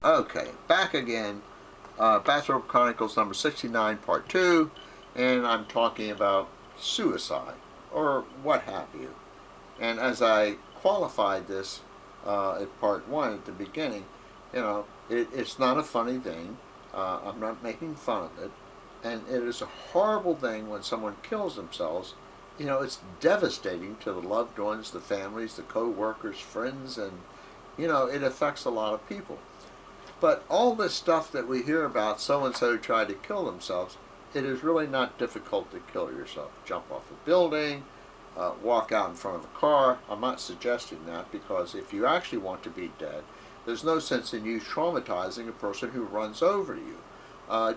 Okay, back again. Bathrobe Chronicles number 69, part 2, and I'm talking about suicide, or what have you. And as I qualified this at part 1 at the beginning, it's not a funny thing. I'm not making fun of it. And it is a horrible thing when someone kills themselves. It's devastating to the loved ones, the families, the co-workers, friends, and, it affects a lot of people. But all this stuff that we hear about, so-and-so tried to kill themselves, it is really not difficult to kill yourself. Jump off a building, walk out in front of a car. I'm not suggesting that, because if you actually want to be dead, there's no sense in you traumatizing a person who runs over you.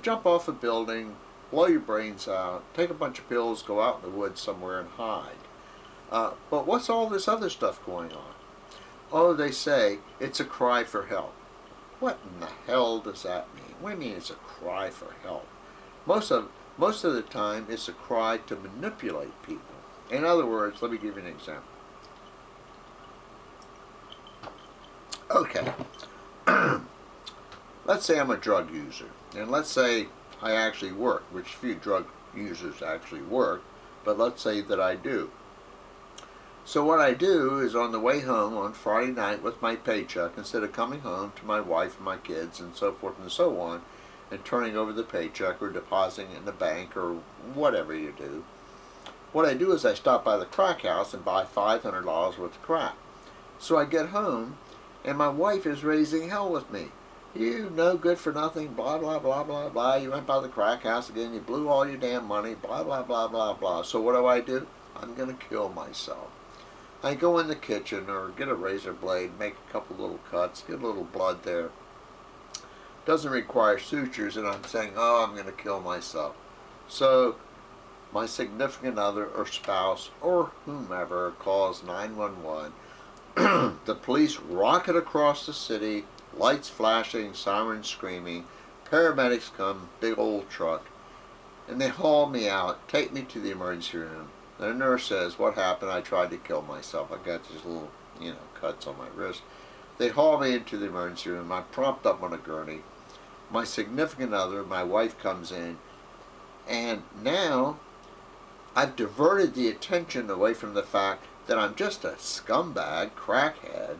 Jump off a building, blow your brains out, take a bunch of pills, go out in the woods somewhere and hide. But what's all this other stuff going on? Oh, they say it's a cry for help. What in the hell does that mean? What do you mean it's a cry for help? Most of the time, it's a cry to manipulate people. In other words, let me give you an example. Okay, let's say I'm a drug user, and let's say I actually work, which few drug users actually work, but let's say that I do. So what I do is, on the way home on Friday night with my paycheck, instead of coming home to my wife and my kids and so forth and so on, and turning over the paycheck or depositing it in the bank or whatever you do, what I do is I stop by the crack house and buy $500 worth of crack. So I get home, and my wife is raising hell with me. You no good for nothing, blah, blah, blah, blah, blah. You went by the crack house again, you blew all your damn money, blah, blah, blah, blah, blah. So what do? I'm going to kill myself. I go in the kitchen or get a razor blade, make a couple little cuts, get a little blood there. Doesn't require sutures, and I'm saying, oh, I'm going to kill myself. So my significant other or spouse or whomever calls 911. The police rocket across the city, lights flashing, sirens screaming. Paramedics come, big old truck, and they haul me out, take me to the emergency room. The nurse says, what happened? I tried to kill myself. I got these little, cuts on my wrist. They haul me into the emergency room. I'm propped up on a gurney. My significant other, my wife, comes in. And now I've diverted the attention away from the fact that I'm just a scumbag, crackhead,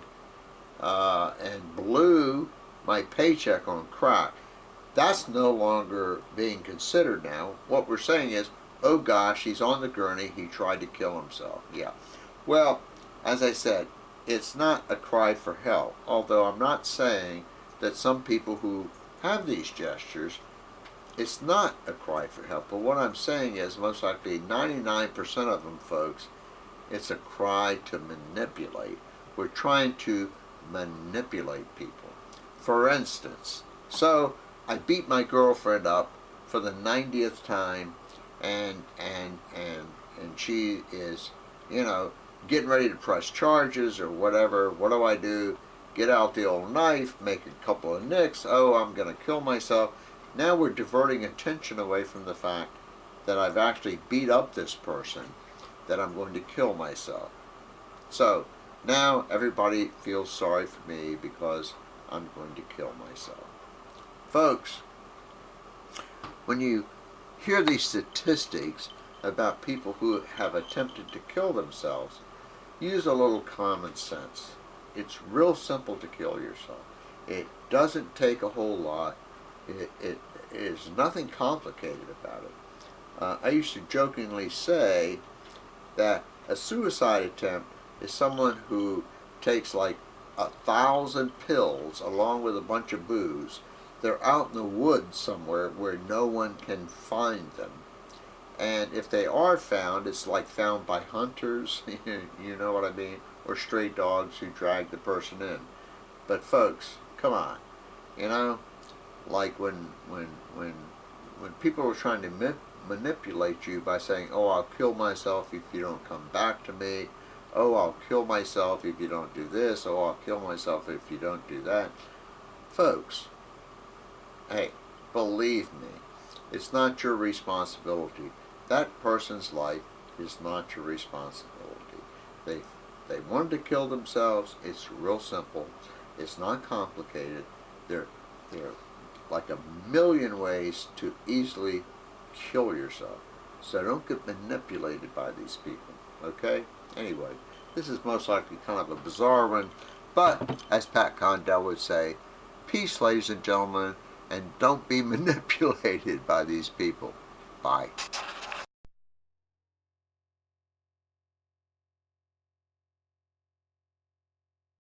and blew my paycheck on crack. That's no longer being considered now. What we're saying is, oh gosh, he's on the gurney, he tried to kill himself. Yeah. Well, as I said, it's not a cry for help, although I'm not saying that some people who have these gestures, it's not a cry for help. But what I'm saying is, most likely 99% of them, folks, it's a cry to manipulate. We're trying to manipulate people. For instance, so I beat my girlfriend up for the 90th time, and she is, getting ready to press charges or whatever. What do? Get out the old knife, make a couple of nicks. Oh, I'm going to kill myself. Now we're diverting attention away from the fact that I've actually beat up this person, that I'm going to kill myself. So now everybody feels sorry for me because I'm going to kill myself. Folks, when you hear these statistics about people who have attempted to kill themselves, use a little common sense. It's real simple to kill yourself. It doesn't take a whole lot. It is nothing complicated about it. I used to jokingly say that a suicide attempt is someone who takes like 1,000 pills along with a bunch of booze. They're out in the woods somewhere where no one can find them. And if they are found, it's like found by hunters, you know what I mean, or stray dogs who drag the person in. But folks, come on, like when people are trying to manipulate you by saying, oh, I'll kill myself if you don't come back to me. Oh, I'll kill myself if you don't do this. Oh, I'll kill myself if you don't do that. Folks, hey, believe me, it's not your responsibility. That person's life is not your responsibility. They wanted to kill themselves. It's real simple. It's not complicated. There are like a million ways to easily kill yourself. So don't get manipulated by these people. Okay? Anyway, this is most likely kind of a bizarre one, but as Pat Condell would say, peace, ladies and gentlemen, and don't be manipulated by these people. Bye.